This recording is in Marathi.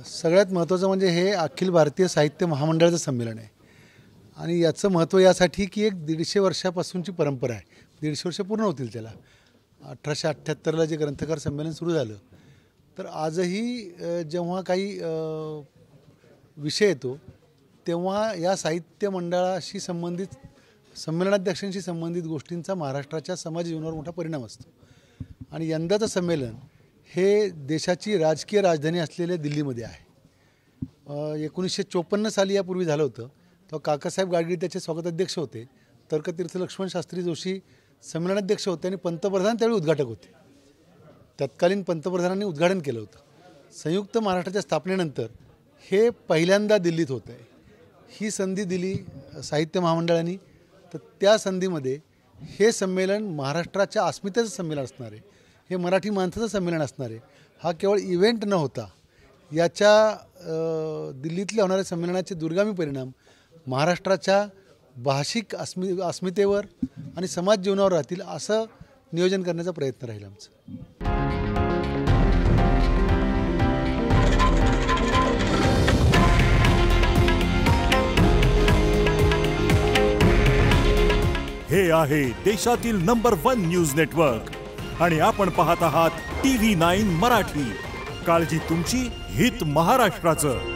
सगळ्यात महत्त्वाचं म्हणजे हे अखिल भारतीय साहित्य महामंडळाचं संमेलन आहे आणि याचं महत्त्व यासाठी की एक 150 वर्षापासूनची परंपरा आहे. 150 वर्ष पूर्ण होतील त्याला. 1878ला जे ग्रंथकार संमेलन सुरू झालं, तर आजही जेव्हा काही विषय येतो तेव्हा या साहित्य मंडळाशी संबंधित संमेलनाध्यक्षांशी संबंधित गोष्टींचा महाराष्ट्राच्या समाज जीवनावर मोठा परिणाम असतो. आणि यंदाचं संमेलन हे देशाची राजकीय राजधानी असलेल्या दिल्लीमध्ये आहे. 1954 साली यापूर्वी झालं होतं. तेव्हा काकासाहेब गाडगीळ त्याचे स्वागताध्यक्ष होते. तर्कतीर्थ लक्ष्मण शास्त्री जोशी संमेलनाध्यक्ष होते आणि पंतप्रधान त्यावेळी उद्घाटक होते. तत्कालीन पंतप्रधानांनी उद्घाटन केलं होतं. संयुक्त महाराष्ट्राच्या स्थापनेनंतर हे पहिल्यांदा दिल्लीत होतं आहे. ही संधी दिली साहित्य महामंडळाने. तर त्या संधीमध्ये हे संमेलन महाराष्ट्राच्या अस्मितेचं संमेलन असणार आहे. हे मराठी माणसाचं संमेलन असणार आहे. हा केवळ इव्हेंट न होता याच्या दिल्लीतल्या होणाऱ्या संमेलनाचे दूरगामी परिणाम महाराष्ट्राच्या भाषिक अस्मितेवर आणि समाज जीवनावर राहतील असं नियोजन करण्याचा प्रयत्न राहील आमचा. हे आहे देशातील नंबर 1 न्यूज नेटवर्क आणि आपण पाहत आहात TV9 मराठी. काळजी तुमची, हित महाराष्ट्राचं.